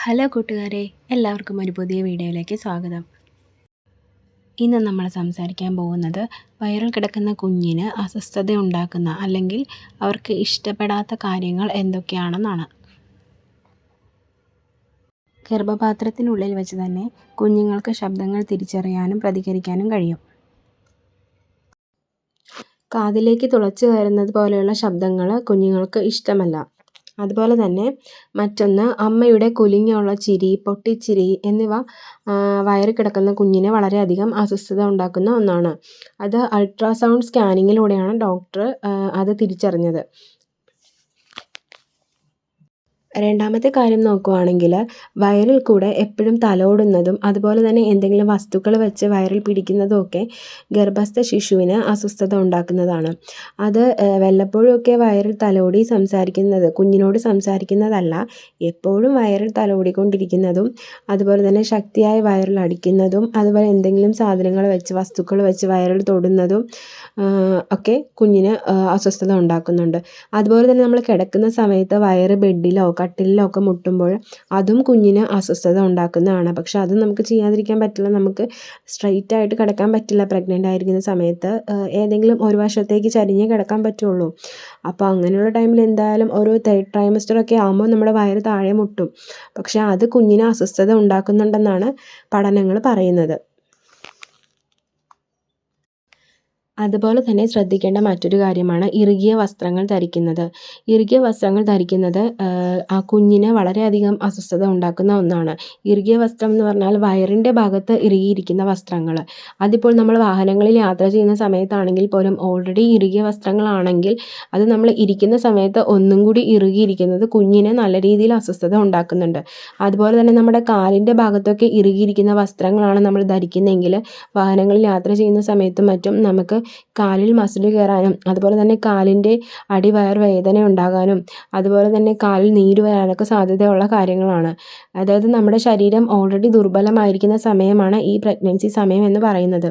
Hello കൂട്ടുകാരെ, എല്ലാവർക്കും ഒരു പുതിയ വീഡിയോയിലേക്ക് സ്വാഗതം. ഇന്ന് നമ്മൾ സംസാരിക്കാൻ പോകുന്നത് വയറിൽ കിടക്കുന്ന കുഞ്ഞിന് അസ്വസ്ഥത ഉണ്ടാക്കുന്ന അല്ലെങ്കിൽ അവർക്ക് ഇഷ്ടപ്പെടാത്ത കാര്യങ്ങൾ എന്തൊക്കെയാണെന്നാണ്. ഗർഭപാത്രത്തിനുള്ളിൽ വെച്ച് തന്നെ കുഞ്ഞുങ്ങൾക്ക് ശബ്ദങ്ങൾ തിരിച്ചറിയാനും പ്രതികരിക്കാനും കഴിയും. കാതിലേക്ക് തുളച്ചു കയറുന്നത് പോലെയുള്ള ശബ്ദങ്ങൾ കുഞ്ഞുങ്ങൾക്ക് ഇഷ്ടമല്ല. അതുപോലെ തന്നെ മറ്റൊന്ന്, അമ്മയുടെ കുലുങ്ങിയുള്ള ചിരി, പൊട്ടിച്ചിരി എന്നിവ വയറിൽ കിടക്കുന്ന കുഞ്ഞിന് വളരെയധികം അസ്വസ്ഥത ഉണ്ടാക്കുന്ന ഒന്നാണ്. അത് അൾട്രാസൗണ്ട് സ്കാനിങ്ങിലൂടെയാണ് ഡോക്ടർ അത് തിരിച്ചറിഞ്ഞത്. രണ്ടാമത്തെ കാര്യം നോക്കുകയാണെങ്കിൽ, വയറിൽ കൂടെ എപ്പോഴും തലോടുന്നതും അതുപോലെ തന്നെ എന്തെങ്കിലും വസ്തുക്കൾ വെച്ച് വയറിൽ പിടിക്കുന്നതും ഒക്കെ ഗർഭസ്ഥ ശിശുവിന് അസ്വസ്ഥത ഉണ്ടാക്കുന്നതാണ്. അത് വല്ലപ്പോഴുമൊക്കെ വയറിൽ തലോടി സംസാരിക്കുന്നത്, കുഞ്ഞിനോട് സംസാരിക്കുന്നതല്ല, എപ്പോഴും വയറിൽ തലോടിക്കൊണ്ടിരിക്കുന്നതും അതുപോലെ തന്നെ ശക്തിയായി വയറിൽ അടിക്കുന്നതും അതുപോലെ എന്തെങ്കിലും സാധനങ്ങൾ വെച്ച് വസ്തുക്കൾ വെച്ച് വയറിൽ തൊടുന്നതും ഒക്കെ കുഞ്ഞിന് അസ്വസ്ഥത ഉണ്ടാക്കുന്നുണ്ട്. അതുപോലെ തന്നെ നമ്മൾ കിടക്കുന്ന സമയത്ത് വയറ് ബെഡിലോ കട്ടിലിലോ ഒക്കെ മുട്ടുമ്പോൾ അതും കുഞ്ഞിന് അസ്വസ്ഥത ഉണ്ടാക്കുന്നതാണ്. പക്ഷെ അത് നമുക്ക് ചെയ്യാതിരിക്കാൻ പറ്റില്ല. നമുക്ക് സ്ട്രെയിറ്റ് ആയിട്ട് കിടക്കാൻ പറ്റില്ല. പ്രഗ്നൻ്റ് ആയിരിക്കുന്ന സമയത്ത് ഏതെങ്കിലും ഒരു വശത്തേക്ക് ചരിഞ്ഞേ കിടക്കാൻ പറ്റുള്ളൂ. അപ്പോൾ അങ്ങനെയുള്ള ടൈമിൽ എന്തായാലും ഒരു തേർഡ് ട്രൈമസ്റ്റർ ഒക്കെ ആകുമ്പോൾ നമ്മുടെ വയറ് താഴെ മുട്ടും. പക്ഷെ അത് കുഞ്ഞിന് അസ്വസ്ഥത ഉണ്ടാക്കുന്നുണ്ടെന്നാണ് പഠനങ്ങൾ പറയുന്നത്. അതുപോലെ തന്നെ ശ്രദ്ധിക്കേണ്ട മറ്റൊരു കാര്യമാണ് ഇറുകിയ വസ്ത്രങ്ങൾ ധരിക്കുന്നത്. ഇറുകിയ വസ്ത്രങ്ങൾ ധരിക്കുന്നത് ആ കുഞ്ഞിന് വളരെയധികം അസ്വസ്ഥത ഉണ്ടാക്കുന്ന ഒന്നാണ്. ഇറുകിയ വസ്ത്രം എന്ന് പറഞ്ഞാൽ വയറിൻ്റെ ഭാഗത്ത് ഇറുകിയിരിക്കുന്ന വസ്ത്രങ്ങൾ. അതിപ്പോൾ നമ്മൾ വാഹനങ്ങളിൽ യാത്ര ചെയ്യുന്ന സമയത്താണെങ്കിൽ പോലും ഓൾറെഡി ഇറുകിയ വസ്ത്രങ്ങളാണെങ്കിൽ അത് നമ്മൾ ഇരിക്കുന്ന സമയത്ത് ഒന്നും കൂടി ഇറുകിയിരിക്കുന്നത് കുഞ്ഞിന് നല്ല രീതിയിൽ അസ്വസ്ഥത ഉണ്ടാക്കുന്നുണ്ട്. അതുപോലെ തന്നെ നമ്മുടെ കാലിൻ്റെ ഭാഗത്തൊക്കെ ഇറുകിയിരിക്കുന്ന വസ്ത്രങ്ങളാണ് നമ്മൾ ധരിക്കുന്നതെങ്കിൽ വാഹനങ്ങളിൽ യാത്ര ചെയ്യുന്ന സമയത്തും മറ്റും നമുക്ക് കാലിൽ മസിൽ കയറാനും അതുപോലെ തന്നെ കാലിൻ്റെ അടിവയർ വേദന ഉണ്ടാകാനും അതുപോലെ തന്നെ കാലിൽ നീര് വരാനൊക്കെ സാധ്യതയുള്ള കാര്യങ്ങളാണ്. അതായത് നമ്മുടെ ശരീരം ഓൾറെഡി ദുർബലമായിരിക്കുന്ന സമയമാണ് ഈ പ്രഗ്നൻസി സമയം എന്ന് പറയുന്നത്.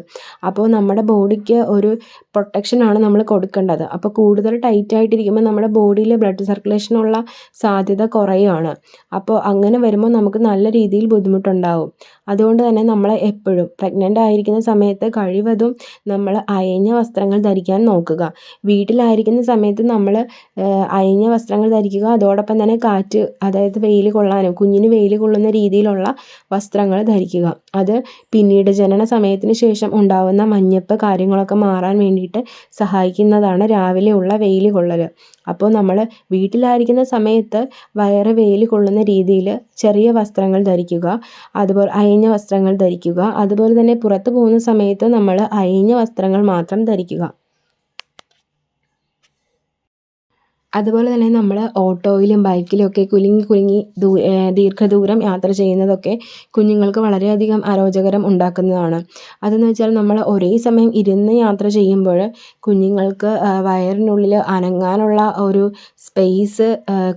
അപ്പോൾ നമ്മുടെ ബോഡിക്ക് ഒരു പ്രൊട്ടക്ഷനാണ് നമ്മൾ കൊടുക്കേണ്ടത്. അപ്പോൾ കൂടുതൽ ടൈറ്റ് ആയിട്ടിരിക്കുമ്പോൾ നമ്മുടെ ബോഡിയിൽ ബ്ലഡ് സർക്കുലേഷനുള്ള സാധ്യത കുറയുകയാണ്. അപ്പോൾ അങ്ങനെ വരുമ്പോൾ നമുക്ക് നല്ല രീതിയിൽ ബുദ്ധിമുട്ടുണ്ടാകും. അതുകൊണ്ട് തന്നെ നമ്മൾ എപ്പോഴും പ്രഗ്നൻ്റ് ആയിരിക്കുന്ന സമയത്ത് കഴിവതും നമ്മൾ അയഞ്ഞ വസ്ത്രങ്ങൾ ധരിക്കാൻ നോക്കുക. വീട്ടിലായിരിക്കുന്ന സമയത്ത് നമ്മൾ അയഞ്ഞ വസ്ത്രങ്ങൾ ധരിക്കുക. അതോടൊപ്പം തന്നെ കാറ്റ്, അതായത് വെയിൽ കൊള്ളാനും കുഞ്ഞിന് വെയിൽ കൊള്ളുന്ന രീതിയിലുള്ള വസ്ത്രങ്ങൾ ധരിക്കുക. അത് പിന്നീട് ജനന സമയത്തിന് ശേഷം ഉണ്ടാകുന്ന മഞ്ഞപ്പ് കാര്യങ്ങളൊക്കെ മാറാൻ വേണ്ടിയിട്ട് സഹായിക്കുന്നതാണ് രാവിലെയുള്ള വെയിൽ കൊള്ളൽ. അപ്പോൾ നമ്മൾ വീട്ടിലായിരിക്കുന്ന സമയത്ത് വയറ് വെയിൽ കൊള്ളുന്ന രീതിയിൽ ചെറിയ വസ്ത്രങ്ങൾ ധരിക്കുക. അതുപോലെ അയഞ്ഞ വസ്ത്രങ്ങൾ ധരിക്കുക. അതുപോലെ തന്നെ പുറത്ത് പോകുന്ന സമയത്ത് നമ്മൾ അയഞ്ഞ വസ്ത്രങ്ങൾ മാത്രം ധരിക്കുക. അതുപോലെ തന്നെ നമ്മൾ ഓട്ടോയിലും ബൈക്കിലും ഒക്കെ കുലുങ്ങി ദീർഘദൂരം യാത്ര ചെയ്യുന്നതൊക്കെ കുഞ്ഞുങ്ങൾക്ക് വളരെയധികം അരോചകരം ഉണ്ടാക്കുന്നതാണ്. അതെന്ന് വെച്ചാൽ നമ്മൾ ഒരേ സമയം ഇരുന്ന് യാത്ര ചെയ്യുമ്പോൾ കുഞ്ഞുങ്ങൾക്ക് വയറിനുള്ളിൽ അനങ്ങാനുള്ള ഒരു സ്പേസ്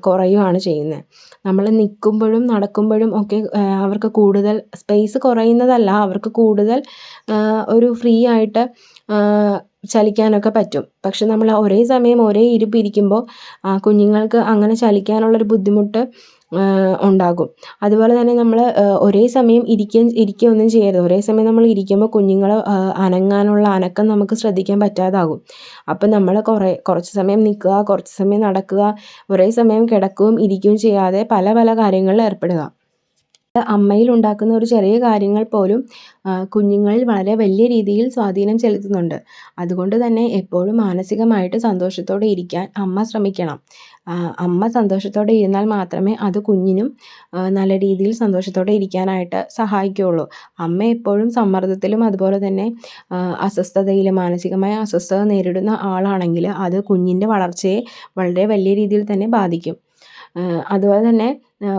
കുറയുകയാണ് ചെയ്യുന്നത്. നമ്മൾ നിൽക്കുമ്പോഴും നടക്കുമ്പോഴും ഒക്കെ അവർക്ക് കൂടുതൽ സ്പേസ് കുറയുന്നതല്ല, അവർക്ക് കൂടുതൽ ഒരു ഫ്രീ ആയിട്ട് ചലിക്കാനൊക്കെ പറ്റും. പക്ഷെ നമ്മൾ ഒരേ സമയം ഒരേ ഇരിപ്പിരിക്കുമ്പോൾ കുഞ്ഞുങ്ങൾക്ക് അങ്ങനെ ചലിക്കാനുള്ളൊരു ബുദ്ധിമുട്ട് ഉണ്ടാകും. അതുപോലെ തന്നെ നമ്മൾ ഒരേ സമയം ഇരിക്കുകയൊന്നും ചെയ്യരുത്. ഒരേ സമയം നമ്മൾ ഇരിക്കുമ്പോൾ കുഞ്ഞുങ്ങൾ അനങ്ങാനുള്ള അനക്കം നമുക്ക് ശ്രദ്ധിക്കാൻ പറ്റാതാകും. അപ്പം നമ്മൾ കുറച്ച് സമയം നിൽക്കുക, കുറച്ച് സമയം നടക്കുക, ഒരേ സമയം കിടക്കുകയും ഇരിക്കുകയും ചെയ്യാതെ പല പല കാര്യങ്ങളിൽ ഏർപ്പെടുക. അമ്മയിൽ ഉണ്ടാക്കുന്ന ഒരു ചെറിയ കാര്യങ്ങൾ പോലും കുഞ്ഞുങ്ങളിൽ വളരെ വലിയ രീതിയിൽ സ്വാധീനം ചെലുത്തുന്നുണ്ട്. അതുകൊണ്ട് തന്നെ എപ്പോഴും മാനസികമായിട്ട് സന്തോഷത്തോടെ ഇരിക്കാൻ അമ്മ ശ്രമിക്കണം. അമ്മ സന്തോഷത്തോടെ ഇരുന്നാൽ മാത്രമേ അത് കുഞ്ഞിനും നല്ല രീതിയിൽ സന്തോഷത്തോടെ ഇരിക്കാനായിട്ട് സഹായിക്കുകയുള്ളൂ. അമ്മ എപ്പോഴും സമ്മർദ്ദത്തിലും അതുപോലെ തന്നെ അസ്വസ്ഥതയിലും മാനസികമായ അസ്വസ്ഥത നേരിടുന്ന ആളാണെങ്കിൽ അത് കുഞ്ഞിൻ്റെ വളർച്ചയെ വളരെ വലിയ രീതിയിൽ തന്നെ ബാധിക്കും. അതുപോലെ തന്നെ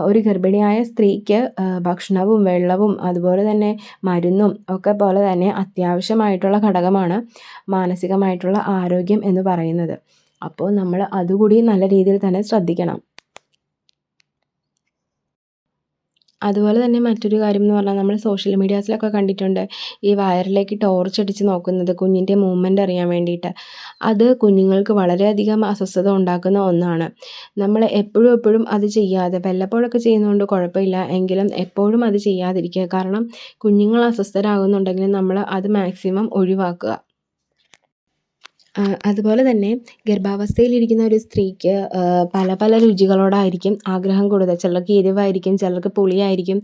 ഒരു ഗർഭിണിയായ സ്ത്രീക്ക് ഭക്ഷണവും വെള്ളവും അതുപോലെ തന്നെ മരുന്നും ഒക്കെ പോലെ തന്നെ അത്യാവശ്യമായിട്ടുള്ള ഘടകമാണ് മാനസികമായിട്ടുള്ള ആരോഗ്യം എന്ന് പറയുന്നത്. അപ്പോൾ നമ്മൾ അതുകൂടി നല്ല രീതിയിൽ തന്നെ ശ്രദ്ധിക്കണം. അതുപോലെ തന്നെ മറ്റൊരു കാര്യം എന്ന് പറഞ്ഞാൽ നമ്മൾ സോഷ്യൽ മീഡിയാസിലൊക്കെ കണ്ടിട്ടുണ്ട് ഈ വയറിലേക്ക് ടോർച്ച് അടിച്ച് നോക്കുന്നത് കുഞ്ഞിൻ്റെ മൂവ്മെൻ്റ് അറിയാൻ വേണ്ടിയിട്ട്. അത് കുഞ്ഞുങ്ങൾക്ക് വളരെയധികം അസ്വസ്ഥത ഉണ്ടാക്കുന്ന ഒന്നാണ്. നമ്മൾ എപ്പോഴും അത് ചെയ്യാതെ വല്ലപ്പോഴൊക്കെ ചെയ്യുന്നതുകൊണ്ട് കുഴപ്പമില്ല, എങ്കിലും എപ്പോഴും അത് ചെയ്യാതിരിക്കുക. കാരണം കുഞ്ഞുങ്ങൾ അസ്വസ്ഥരാകുന്നുണ്ടെങ്കിൽ നമ്മൾ അത് മാക്സിമം ഒഴിവാക്കുക. അതുപോലെ തന്നെ ഗർഭാവസ്ഥയിലിരിക്കുന്ന ഒരു സ്ത്രീക്ക് പല പല രുചികളോടായിരിക്കും ആഗ്രഹം കൂടുതൽ. ചിലർക്ക് എരിവായിരിക്കും, ചിലർക്ക് പുളിയായിരിക്കും,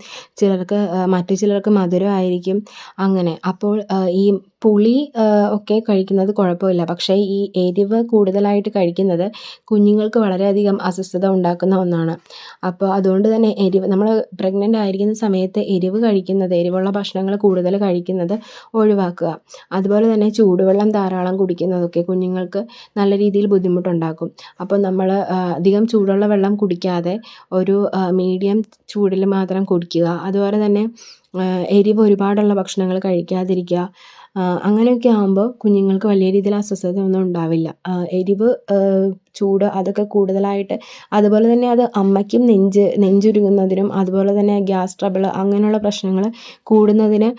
മറ്റു ചിലർക്ക് മധുരമായിരിക്കും അങ്ങനെ. അപ്പോൾ ഈ പുളി ഒക്കെ കഴിക്കുന്നത് കുഴപ്പമില്ല. പക്ഷേ ഈ എരിവ് കൂടുതലായിട്ട് കഴിക്കുന്നത് കുഞ്ഞുങ്ങൾക്ക് വളരെയധികം അസ്വസ്ഥത ഉണ്ടാക്കുന്ന ഒന്നാണ്. അപ്പോൾ അതുകൊണ്ട് തന്നെ നമ്മൾ പ്രഗ്നൻ്റ് ആയിരിക്കുന്ന സമയത്ത് എരിവുള്ള ഭക്ഷണങ്ങൾ കൂടുതൽ കഴിക്കുന്നത് ഒഴിവാക്കുക. അതുപോലെ തന്നെ ചൂടുവെള്ളം ധാരാളം കുടിക്കുന്നതൊക്കെ കുഞ്ഞുങ്ങൾക്ക് നല്ല രീതിയിൽ ബുദ്ധിമുട്ടുണ്ടാക്കും. അപ്പോൾ നമ്മൾ അധികം ചൂടുള്ള വെള്ളം കുടിക്കാതെ ഒരു മീഡിയം ചൂടിൽ മാത്രം കുടിക്കുക. അതുപോലെ തന്നെ എരിവ് ഒരുപാടുള്ള ഭക്ഷണങ്ങൾ കഴിക്കാതിരിക്കുക. അങ്ങനെയൊക്കെ ആകുമ്പോൾ കുഞ്ഞുങ്ങൾക്ക് വലിയ രീതിയിൽ അസ്വസ്ഥത ഒന്നും ഉണ്ടാവില്ല. എരിവ്, ചൂട് അതൊക്കെ കൂടുതലായിട്ട്, അതുപോലെ തന്നെ അത് അമ്മയ്ക്കും നെഞ്ചുരുകുന്നതിനും അതുപോലെ തന്നെ ഗ്യാസ് ട്രബിൾ അങ്ങനെയുള്ള പ്രശ്നങ്ങൾ കൂടുന്നതിന്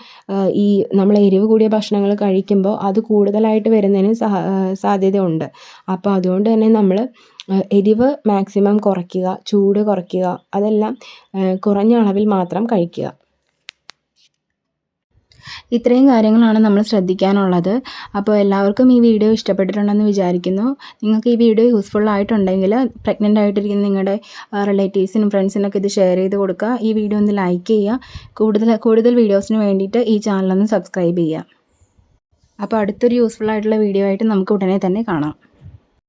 ഈ നമ്മൾ എരിവ് കൂടിയ ഭക്ഷണങ്ങൾ കഴിക്കുമ്പോൾ അത് കൂടുതലായിട്ട് വരുന്നതിന് സാധ്യതയുണ്ട്. അപ്പോൾ അതുകൊണ്ട് തന്നെ നമ്മൾ എരിവ് മാക്സിമം കുറയ്ക്കുക, ചൂട് കുറയ്ക്കുക, അതെല്ലാം കുറഞ്ഞ അളവിൽ മാത്രം കഴിക്കുക. ഇത്രയും കാര്യങ്ങളാണ് നമ്മൾ ശ്രദ്ധിക്കാനുള്ളത്. അപ്പോൾ എല്ലാവർക്കും ഈ വീഡിയോ ഇഷ്ടപ്പെട്ടിട്ടുണ്ടെന്ന് വിചാരിക്കുന്നു. നിങ്ങൾക്ക് ഈ വീഡിയോ യൂസ്ഫുൾ ആയിട്ടുണ്ടെങ്കിൽ പ്രഗ്നൻ്റ് ആയിട്ടിരിക്കുന്ന നിങ്ങളുടെ റിലേറ്റീവ്സിനും ഫ്രണ്ട്സിനൊക്കെ ഇത് ഷെയർ ചെയ്ത് കൊടുക്കുക. ഈ വീഡിയോ ഒന്ന് ലൈക്ക് ചെയ്യുക. കൂടുതൽ വീഡിയോസിന് വേണ്ടിയിട്ട് ഈ ചാനലൊന്ന് സബ്സ്ക്രൈബ് ചെയ്യുക. അപ്പോൾ അടുത്തൊരു യൂസ്ഫുൾ ആയിട്ടുള്ള വീഡിയോ ആയിട്ട് നമുക്ക് ഉടനെ തന്നെ കാണാം.